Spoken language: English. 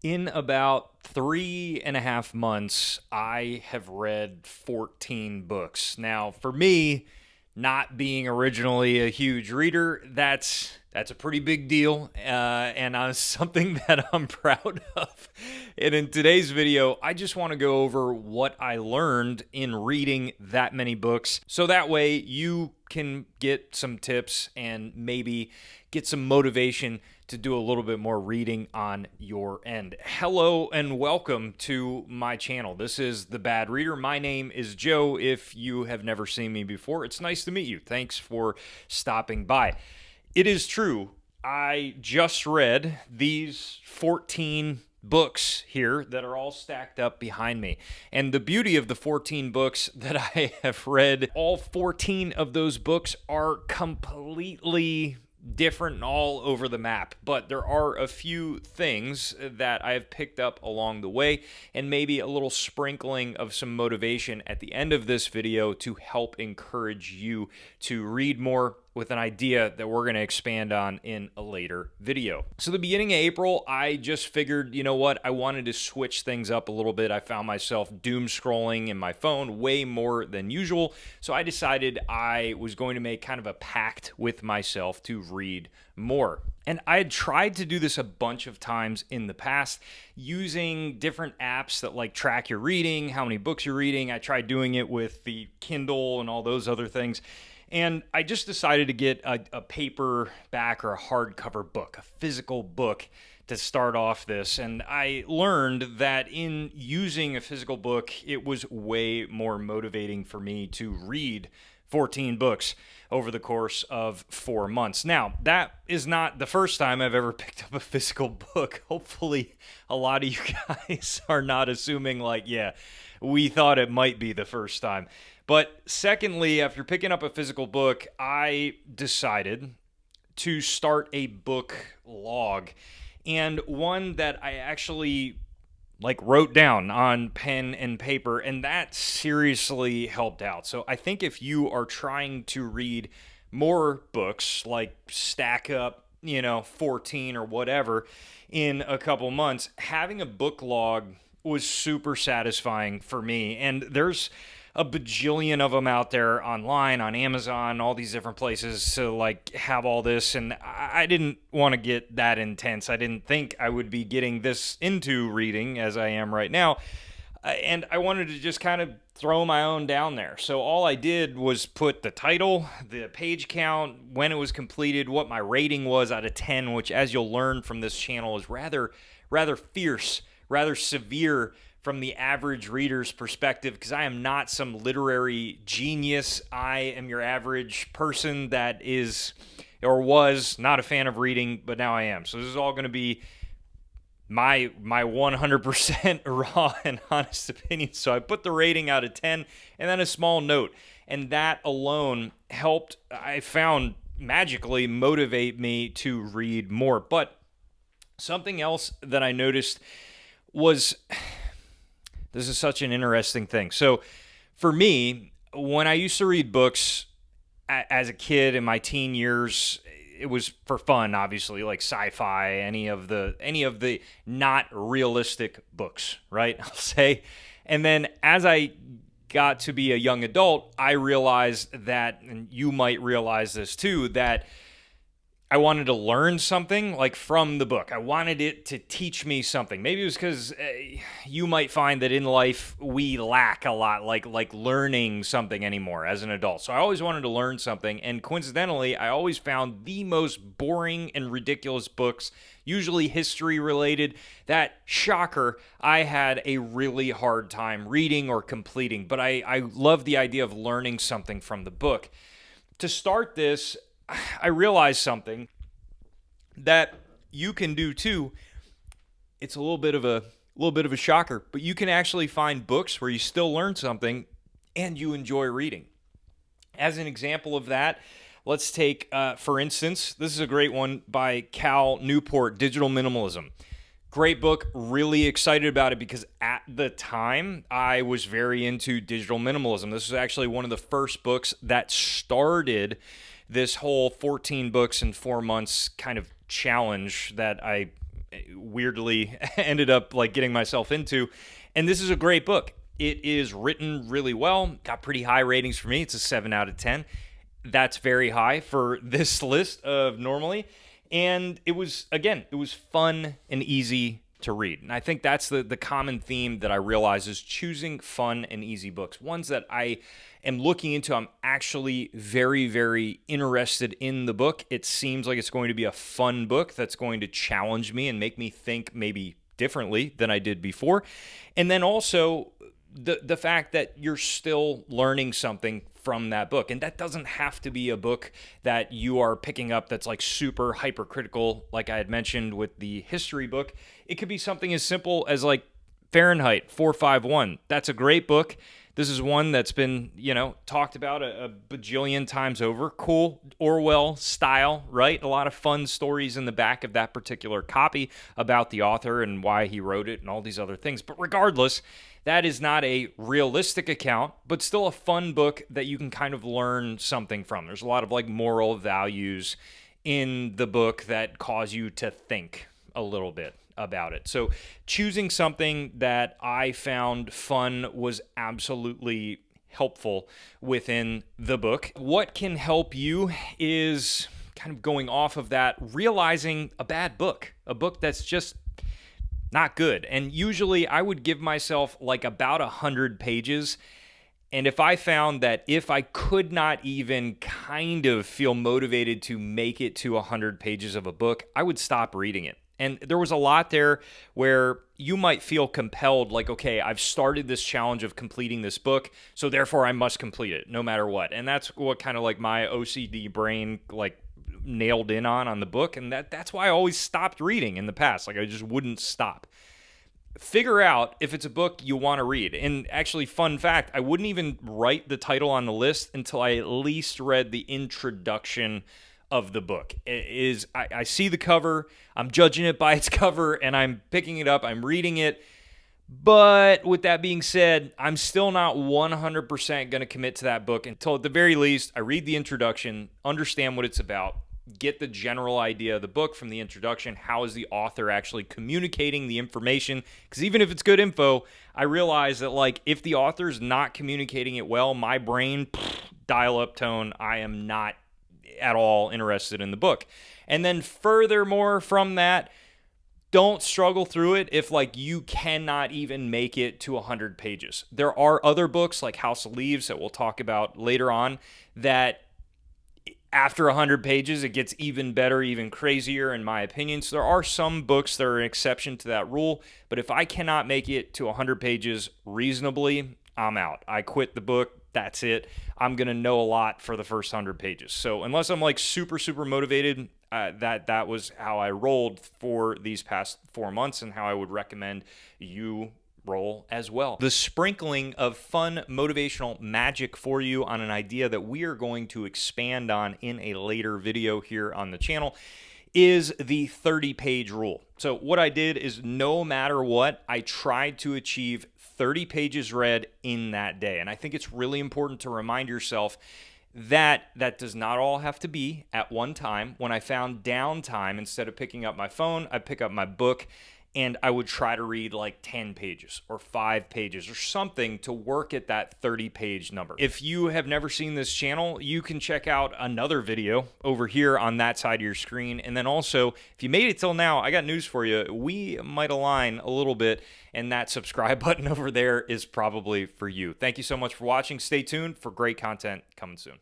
In about 3.5 months, I have read 14 books. Now, for me, not being originally a huge reader, that's a pretty big deal, and something that I'm proud of. And in today's video, I just want to go over what I learned in reading that many books, so that way you can get some tips and maybe get some motivation to do a little bit more reading on your end. Hello and welcome to my channel. This is The Bad Reader. My name is Joe. If you have never seen me before, it's nice to meet you. Thanks for stopping by. It is true, I just read these 14 books here that are all stacked up behind me. And the beauty of the 14 books that I have read, all 14 of those books are completely different and all over the map, but there are a few things that I have picked up along the way, and maybe a little sprinkling of some motivation at the end of this video to help encourage you to read more, with an idea that we're going to expand on in a later video. So the beginning of April, I just figured, you know what, I wanted to switch things up a little bit. I found myself doom scrolling in my phone way more than usual, so I decided I was going to make kind of a pact with myself to read more. And I had tried to do this a bunch of times in the past using different apps that like track your reading, how many books you're reading. I tried doing it with the Kindle and all those other things. And I just decided to get a paperback or a hardcover book, a physical book, to start off this. And I learned that in using a physical book, it was way more motivating for me to read 14 books over the course of 4 months. Now, that is not the first time I've ever picked up a physical book. Hopefully, a lot of you guys are not assuming like, yeah, we thought it might be the first time. But secondly, after picking up a physical book, I decided to start a book log, and one that I actually wrote down on pen and paper, and that seriously helped out. So I think if you are trying to read more books, like stack up, 14 or whatever in a couple months, having a book log was super satisfying for me. And there's a bajillion of them out there online, on Amazon, all these different places to have all this. And I didn't want to get that intense. I didn't think I would be getting this into reading as I am right now. And I wanted to just kind of throw my own down there. So all I did was put the title, the page count, when it was completed, what my rating was out of 10, which, as you'll learn from this channel, is rather fierce, rather severe from the average reader's perspective, because I am not some literary genius. I am your average person that is or was not a fan of reading, but now I am. So this is all going to be my 100% raw and honest opinion. So I put the rating out of 10 and then a small note. And that alone helped, I found, magically motivate me to read more. But something else that I noticed was, this is such an interesting thing. So for me, when I used to read books as a kid in my teen years, it was for fun, obviously, like sci-fi, any of the not realistic books, right? I'll say. And then as I got to be a young adult, I realized that, and you might realize this too, that I wanted to learn something from the book. I wanted it to teach me something. Maybe it was because you might find that in life we lack a lot, like learning something anymore as an adult. So I always wanted to learn something, and coincidentally, I always found the most boring and ridiculous books, usually history related, that, shocker, I had a really hard time reading or completing. But I love the idea of learning something from the book. To start this, I realized something that you can do too. It's a little bit of a shocker, but you can actually find books where you still learn something and you enjoy reading. As an example of that, let's take, for instance, this is a great one by Cal Newport, Digital Minimalism. Great book, really excited about it because at the time I was very into digital minimalism. This was actually one of the first books that started this whole 14 books in 4 months kind of challenge that I weirdly ended up like getting myself into. And this is a great book. It is written really well, got pretty high ratings for me. It's a 7 out of 10. That's very high for this list of normally. And it was fun and easy to read. And I think that's the common theme that I realize is choosing fun and easy books. Ones that I am looking into, I'm actually very, very interested in the book. It seems like it's going to be a fun book that's going to challenge me and make me think maybe differently than I did before. And then also the fact that you're still learning something from that book. And that doesn't have to be a book that you are picking up that's like super hypercritical, like I had mentioned with the history book. It could be something as simple as like Fahrenheit 451. That's a great book. This is one that's been, talked about a bajillion times over. Cool Orwell style, right? A lot of fun stories in the back of that particular copy about the author and why he wrote it and all these other things. But regardless, that is not a realistic account, but still a fun book that you can kind of learn something from. There's a lot of like moral values in the book that cause you to think a little bit about it. So choosing something that I found fun was absolutely helpful within the book. What can help you is kind of going off of that, realizing a bad book, a book that's just not good. And usually I would give myself like about 100 pages. And if I found that if I could not even kind of feel motivated to make it to 100 pages of a book, I would stop reading it. And there was a lot there where you might feel compelled, like, okay, I've started this challenge of completing this book, so therefore I must complete it no matter what. And that's what kind of like my OCD brain like nailed in on the book. And that's why I always stopped reading in the past. Like I just wouldn't stop. Figure out if it's a book you want to read. And actually, fun fact, I wouldn't even write the title on the list until I at least read the introduction of the book. I see the cover, I'm judging it by its cover, and I'm picking it up, I'm reading it. But with that being said, I'm still not 100% going to commit to that book until at the very least I read the introduction, understand what it's about, get the general idea of the book from the introduction. How is the author actually communicating the information? Because even if it's good info, I realize that like if the author's not communicating it well, my brain, dial-up tone, I am not at all interested in the book. And then furthermore from that, don't struggle through it if like you cannot even make it to 100 pages. There are other books like House of Leaves that we'll talk about later on that after 100 pages, it gets even better, even crazier in my opinion. So there are some books that are an exception to that rule. But if I cannot make it to 100 pages reasonably, I'm out. I quit the book. That's it. I'm going to know a lot for the first 100 pages. So unless I'm like super, super motivated, that was how I rolled for these past 4 months and how I would recommend you roll as well. The sprinkling of fun motivational magic for you on an idea that we are going to expand on in a later video here on the channel is the 30-page rule. So what I did is no matter what, I tried to achieve 30 pages read in that day. And I think it's really important to remind yourself that that does not all have to be at one time. When I found downtime, instead of picking up my phone, I pick up my book and I would try to read like 10 pages or 5 pages or something to work at that 30-page number. If you have never seen this channel, you can check out another video over here on that side of your screen. And then also, if you made it till now, I got news for you. We might align a little bit, and that subscribe button over there is probably for you. Thank you so much for watching. Stay tuned for great content coming soon.